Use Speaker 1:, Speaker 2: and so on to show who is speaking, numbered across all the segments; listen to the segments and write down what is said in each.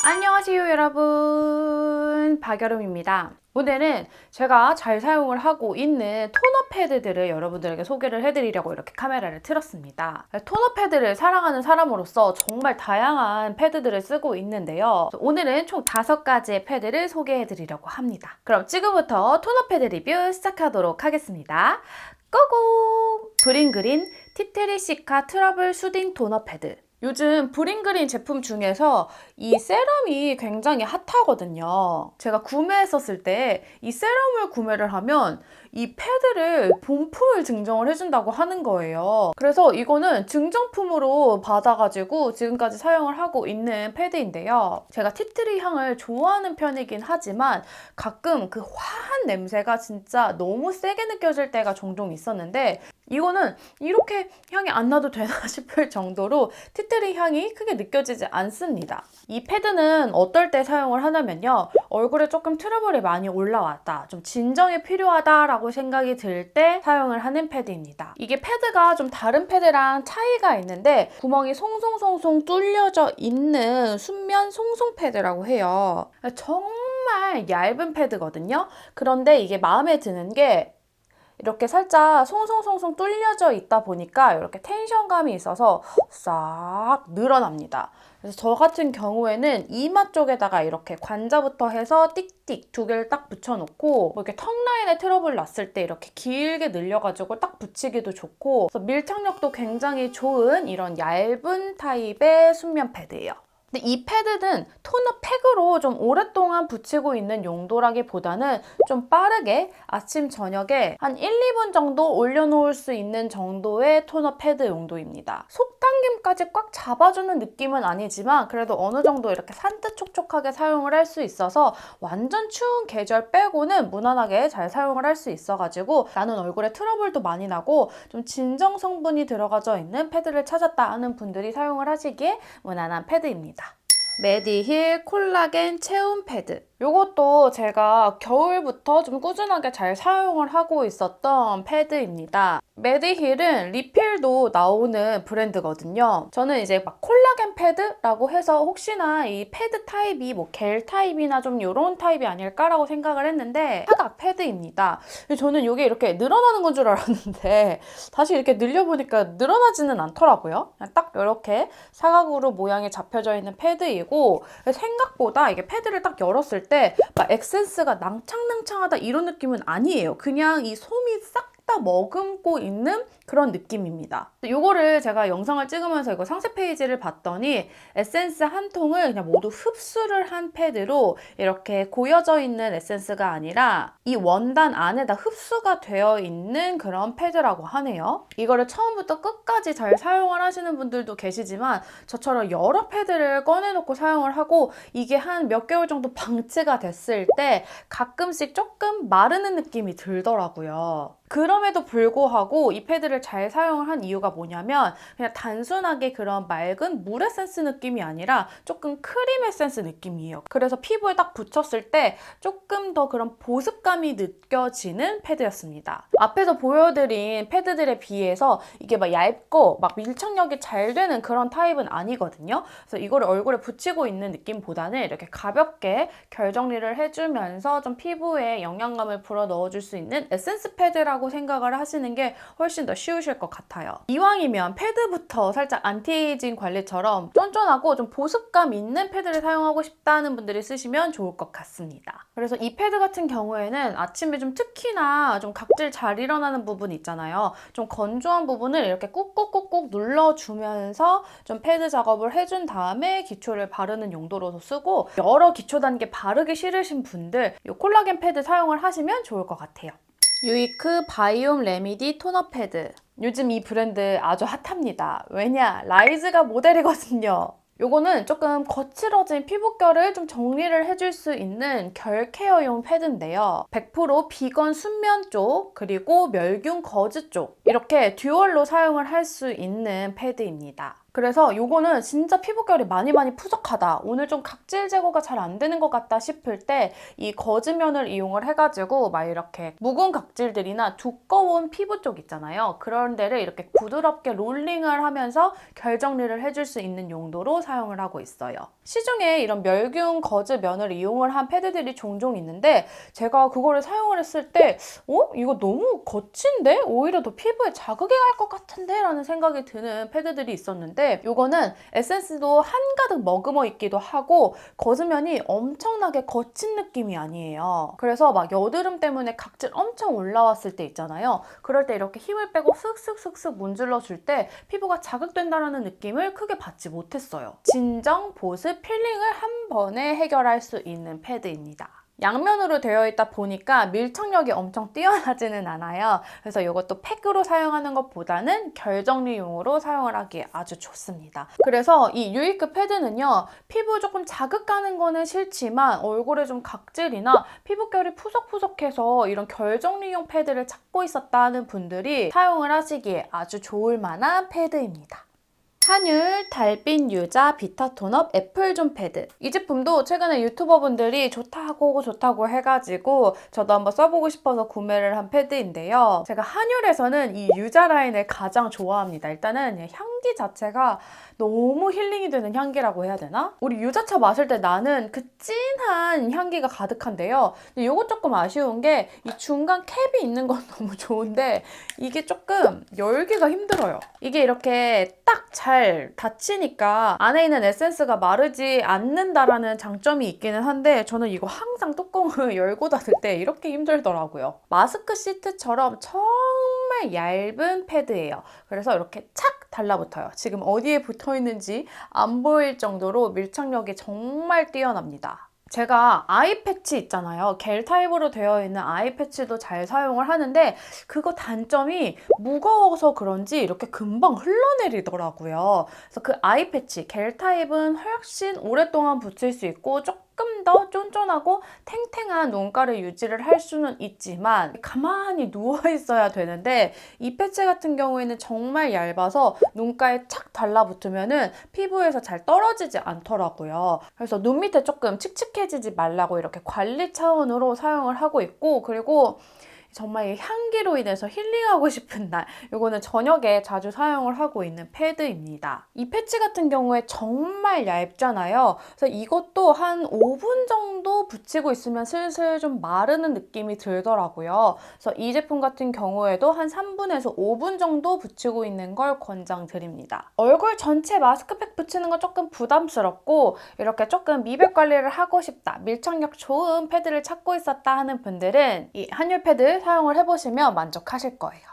Speaker 1: 안녕하세요 여러분, 박여름입니다. 오늘은 제가 잘 사용을 하고 있는 토너 패드들을 여러분들에게 소개를 해드리려고 이렇게 카메라를 틀었습니다. 토너 패드를 사랑하는 사람으로서 정말 다양한 패드들을 쓰고 있는데요. 오늘은 총 5가지의 패드를 소개해드리려고 합니다. 그럼 지금부터 토너 패드 리뷰 시작하도록 하겠습니다. 고고! 브링그린 티트리시카 트러블 수딩 토너 패드. 요즘 브링그린 제품 중에서 이 세럼이 굉장히 핫하거든요. 제가 구매했었을 때 이 세럼을 구매를 하면 이 패드를 본품을 증정을 해준다고 하는 거예요. 그래서 이거는 증정품으로 받아가지고 지금까지 사용을 하고 있는 패드인데요. 제가 티트리 향을 좋아하는 편이긴 하지만 가끔 그 화한 냄새가 진짜 너무 세게 느껴질 때가 종종 있었는데 이거는 이렇게 향이 안 나도 되나 싶을 정도로 티트리 향이 크게 느껴지지 않습니다. 이 패드는 어떨 때 사용을 하냐면요. 얼굴에 조금 트러블이 많이 올라왔다, 좀 진정이 필요하다라고 생각이 들 때 사용을 하는 패드입니다. 이게 패드가 좀 다른 패드랑 차이가 있는데 구멍이 송송송송 뚫려져 있는 순면 송송 패드라고 해요. 정말 얇은 패드거든요. 그런데 이게 마음에 드는 게 이렇게 살짝 송송송송 뚫려져 있다 보니까 이렇게 텐션감이 있어서 싹 늘어납니다. 그래서 저 같은 경우에는 이마 쪽에다가 이렇게 관자부터 해서 띡띡 2개를 딱 붙여놓고 뭐 이렇게 턱 라인에 트러블 났을 때 이렇게 길게 늘려가지고 딱 붙이기도 좋고, 그래서 밀착력도 굉장히 좋은 이런 얇은 타입의 순면 패드예요. 근데 이 패드는 토너 팩으로 좀 오랫동안 붙이고 있는 용도라기보다는 좀 빠르게 아침, 저녁에 한 1, 2분 정도 올려놓을 수 있는 정도의 토너 패드 용도입니다. 속당김까지 꽉 잡아주는 느낌은 아니지만 그래도 어느 정도 이렇게 산뜻 촉촉하게 사용을 할 수 있어서 완전 추운 계절 빼고는 무난하게 잘 사용을 할 수 있어가지고 나는 얼굴에 트러블도 많이 나고 좀 진정 성분이 들어가져 있는 패드를 찾았다 하는 분들이 사용을 하시기에 무난한 패드입니다. 메디힐 콜라겐 체온 패드. 이것도 제가 겨울부터 좀 꾸준하게 잘 사용을 하고 있었던 패드입니다. 메디힐은 리필도 나오는 브랜드거든요. 저는 이제 막 콜라겐 패드라고 해서 혹시나 이 패드 타입이 뭐 겔 타입이나 좀 이런 타입이 아닐까라고 생각을 했는데 사각 패드입니다. 저는 이게 이렇게 늘어나는 건 줄 알았는데 다시 이렇게 늘려보니까 늘어나지는 않더라고요. 그냥 딱 이렇게 사각으로 모양이 잡혀져 있는 패드이고, 생각보다 이게 패드를 딱 열었을 때 막 에센스가 낭창낭창하다 이런 느낌은 아니에요. 그냥 이 솜이 싹 다 머금고 있는 그런 느낌입니다. 이거를 제가 영상을 찍으면서 이거 상세 페이지를 봤더니 에센스 한 통을 그냥 모두 흡수를 한 패드로 이렇게 고여져 있는 에센스가 아니라 이 원단 안에다 흡수가 되어 있는 그런 패드라고 하네요. 이거를 처음부터 끝까지 잘 사용을 하시는 분들도 계시지만 저처럼 여러 패드를 꺼내놓고 사용을 하고 이게 한 몇 개월 정도 방치가 됐을 때 가끔씩 조금 마르는 느낌이 들더라고요. 그럼에도 불구하고 이 패드를 잘 사용을 한 이유가 뭐냐면 그냥 단순하게 그런 맑은 물 에센스 느낌이 아니라 조금 크림 에센스 느낌이에요. 그래서 피부에 딱 붙였을 때 조금 더 그런 보습감이 느껴지는 패드였습니다. 앞에서 보여드린 패드들에 비해서 이게 막 얇고 막 밀착력이 잘 되는 그런 타입은 아니거든요. 그래서 이거를 얼굴에 붙이고 있는 느낌보다는 이렇게 가볍게 결 정리를 해주면서 좀 피부에 영양감을 불어 넣어줄 수 있는 에센스 패드라고 생각을 하시는 게 훨씬 더 쉬우실 것 같아요. 이왕이면 패드부터 살짝 안티에이징 관리처럼 쫀쫀하고 좀 보습감 있는 패드를 사용하고 싶다는 분들이 쓰시면 좋을 것 같습니다. 그래서 이 패드 같은 경우에는 아침에 좀 특히나 좀 각질 잘 일어나는 부분 있잖아요. 좀 건조한 부분을 이렇게 꾹꾹꾹꾹 눌러주면서 좀 패드 작업을 해준 다음에 기초를 바르는 용도로도 쓰고, 여러 기초 단계 바르기 싫으신 분들 이 콜라겐 패드 사용을 하시면 좋을 것 같아요. 유이크 바이옴 레미디 토너 패드. 요즘 이 브랜드 아주 핫합니다. 왜냐? 라이즈가 모델이거든요. 요거는 조금 거칠어진 피부결을 좀 정리를 해줄 수 있는 결 케어용 패드인데요. 100% 비건 순면 쪽 그리고 멸균 거즈 쪽 이렇게 듀얼로 사용을 할 수 있는 패드입니다. 그래서 요거는 진짜 피부결이 많이 부족하다, 오늘 좀 각질 제거가 잘 안 되는 것 같다 싶을 때 이 거즈면을 이용을 해가지고 막 이렇게 묵은 각질들이나 두꺼운 피부 쪽 있잖아요. 그런 데를 이렇게 부드럽게 롤링을 하면서 결 정리를 해줄 수 있는 용도로 사용을 하고 있어요. 시중에 이런 멸균 거즈 면을 이용을 한 패드들이 종종 있는데 제가 그거를 사용을 했을 때 이거 너무 거친데? 오히려 더 피부에 자극이 갈 것 같은데? 라는 생각이 드는 패드들이 있었는데 이거는 에센스도 한가득 머금어 있기도 하고 거즈면이 엄청나게 거친 느낌이 아니에요. 그래서 막 여드름 때문에 각질 엄청 올라왔을 때 있잖아요. 그럴 때 이렇게 힘을 빼고 슥슥슥슥 문질러 줄 때 피부가 자극된다라는 느낌을 크게 받지 못했어요. 진정, 보습, 필링을 한 번에 해결할 수 있는 패드입니다. 양면으로 되어 있다 보니까 밀착력이 엄청 뛰어나지는 않아요. 그래서 이것도 팩으로 사용하는 것보다는 결 정리용으로 사용을 하기에 아주 좋습니다. 그래서 이 유이크 패드는요, 피부 조금 자극가는 거는 싫지만 얼굴에 좀 각질이나 피부결이 푸석푸석해서 이런 결 정리용 패드를 찾고 있었다 하는 분들이 사용을 하시기에 아주 좋을 만한 패드입니다. 한율 달빛 유자 비타 톤업 애플존 패드. 이 제품도 최근에 유튜버분들이 좋다고 해가지고 저도 한번 써보고 싶어서 구매를 한 패드인데요. 제가 한율에서는 이 유자 라인을 가장 좋아합니다. 일단은 향기 자체가 너무 힐링이 되는 향기라고 해야 되나? 우리 유자차 마실 때 나는 그 진한 향기가 가득한데요. 근데 이거 조금 아쉬운 게 이 중간 캡이 있는 건 너무 좋은데 이게 조금 열기가 힘들어요. 이게 이렇게 딱 잘 닫히니까 안에 있는 에센스가 마르지 않는다라는 장점이 있기는 한데 저는 이거 항상 뚜껑을 열고 닫을 때 이렇게 힘들더라고요. 마스크 시트처럼 정말 얇은 패드예요. 그래서 이렇게 착 달라붙어요. 지금 어디에 붙어 있는지 안 보일 정도로 밀착력이 정말 뛰어납니다. 제가 아이 패치 있잖아요. 겔 타입으로 되어 있는 아이 패치도 잘 사용을 하는데 그거 단점이 무거워서 그런지 이렇게 금방 흘러내리더라고요. 그래서 그 아이 패치, 겔 타입은 훨씬 오랫동안 붙일 수 있고 조금 더 쫀쫀하고 탱탱한 눈가를 유지를 할 수는 있지만 가만히 누워 있어야 되는데 이 패치 같은 경우에는 정말 얇아서 눈가에 착 달라붙으면은 피부에서 잘 떨어지지 않더라고요. 그래서 눈 밑에 조금 칙칙해지지 말라고 이렇게 관리 차원으로 사용을 하고 있고, 그리고 정말 이 향기로 인해서 힐링하고 싶은 날, 이거는 저녁에 자주 사용을 하고 있는 패드입니다. 이 패치 같은 경우에 정말 얇잖아요. 그래서 이것도 한 5분 정도 붙이고 있으면 슬슬 좀 마르는 느낌이 들더라고요. 그래서 이 제품 같은 경우에도 한 3분에서 5분 정도 붙이고 있는 걸 권장드립니다. 얼굴 전체 마스크팩 붙이는 건 조금 부담스럽고 이렇게 조금 미백 관리를 하고 싶다, 밀착력 좋은 패드를 찾고 있었다 하는 분들은 이 한율 패드 사용을 해보시면 만족하실 거예요.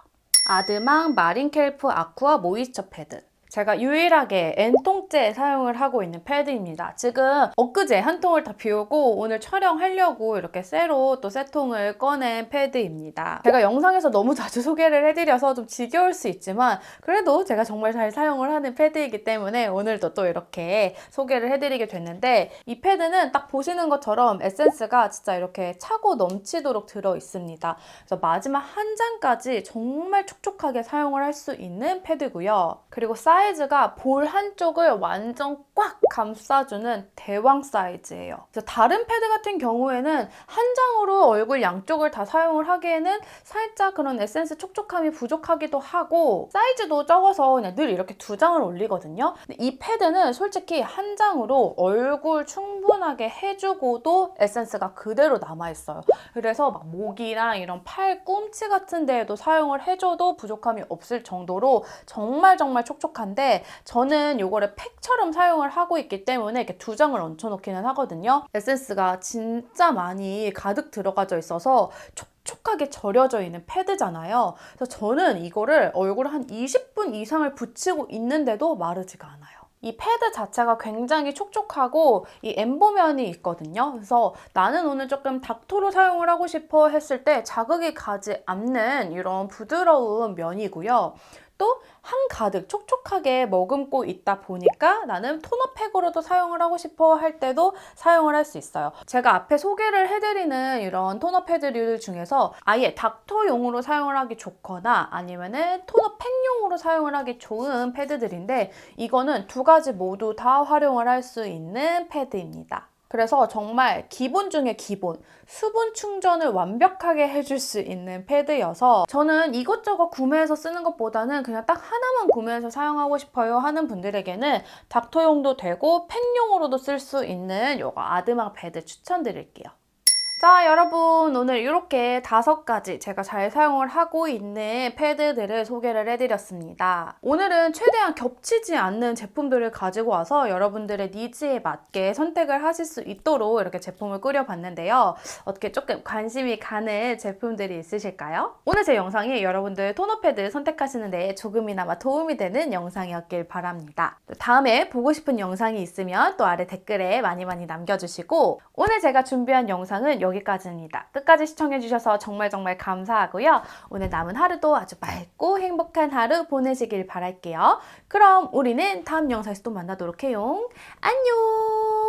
Speaker 1: 아드망 마린켈프 아쿠아 모이스처 패드. 제가 유일하게 N통째 사용을 하고 있는 패드입니다. 지금 엊그제 한 통을 다 비우고 오늘 촬영하려고 이렇게 새로 또 새 통을 꺼낸 패드입니다. 제가 영상에서 너무 자주 소개를 해드려서 좀 지겨울 수 있지만 그래도 제가 정말 잘 사용을 하는 패드이기 때문에 오늘도 또 이렇게 소개를 해드리게 됐는데, 이 패드는 딱 보시는 것처럼 에센스가 진짜 이렇게 차고 넘치도록 들어있습니다. 그래서 마지막 한 장까지 정말 촉촉하게 사용을 할 수 있는 패드고요. 그리고 사이즈가 볼 한쪽을 완전 꽉 감싸주는 대왕 사이즈예요. 그래서 다른 패드 같은 경우에는 한 장으로 얼굴 양쪽을 다 사용을 하기에는 살짝 그런 에센스 촉촉함이 부족하기도 하고 사이즈도 적어서 그냥 늘 이렇게 2장을 올리거든요. 근데 이 패드는 솔직히 한 장으로 얼굴 충분하게 해주고도 에센스가 그대로 남아있어요. 그래서 막 목이랑 이런 팔 꿈치 같은 데에도 사용을 해줘도 부족함이 없을 정도로 정말 촉촉한데 저는 이거를 팩처럼 사용을 하고 있기 때문에 이렇게 2장을 얹혀놓기는 하거든요. 에센스가 진짜 많이 가득 들어가져 있어서 촉촉하게 절여져 있는 패드잖아요. 그래서 저는 이거를 얼굴에 한 20분 이상을 붙이고 있는데도 마르지가 않아요. 이 패드 자체가 굉장히 촉촉하고 이 엠보면이 있거든요. 그래서 나는 오늘 조금 닥토로 사용을 하고 싶어 했을 때 자극이 가지 않는 이런 부드러운 면이고요. 또 한가득 촉촉하게 머금고 있다 보니까 나는 토너팩으로도 사용을 하고 싶어 할 때도 사용을 할 수 있어요. 제가 앞에 소개를 해드리는 이런 토너 패드류 중에서 아예 닥터용으로 사용을 하기 좋거나 아니면은 토너팩용으로 사용을 하기 좋은 패드들인데 이거는 2가지 모두 다 활용을 할 수 있는 패드입니다. 그래서 정말 기본 중에 기본, 수분 충전을 완벽하게 해줄 수 있는 패드여서 저는 이것저것 구매해서 쓰는 것보다는 그냥 딱 하나만 구매해서 사용하고 싶어요 하는 분들에게는 닥터용도 되고 펜용으로도 쓸 수 있는 요거 아드망 패드 추천드릴게요. 자, 여러분 오늘 이렇게 5가지 제가 잘 사용을 하고 있는 패드들을 소개를 해드렸습니다. 오늘은 최대한 겹치지 않는 제품들을 가지고 와서 여러분들의 니즈에 맞게 선택을 하실 수 있도록 이렇게 제품을 꾸려봤는데요. 어떻게 조금 관심이 가는 제품들이 있으실까요? 오늘 제 영상이 여러분들 토너 패드 선택하시는 데 조금이나마 도움이 되는 영상이었길 바랍니다. 다음에 보고 싶은 영상이 있으면 또 아래 댓글에 많이 남겨주시고 오늘 제가 준비한 영상은 여기까지입니다. 끝까지 시청해주셔서 정말 감사하고요. 오늘 남은 하루도 아주 맑고 행복한 하루 보내시길 바랄게요. 그럼 우리는 다음 영상에서 또 만나도록 해요. 안녕!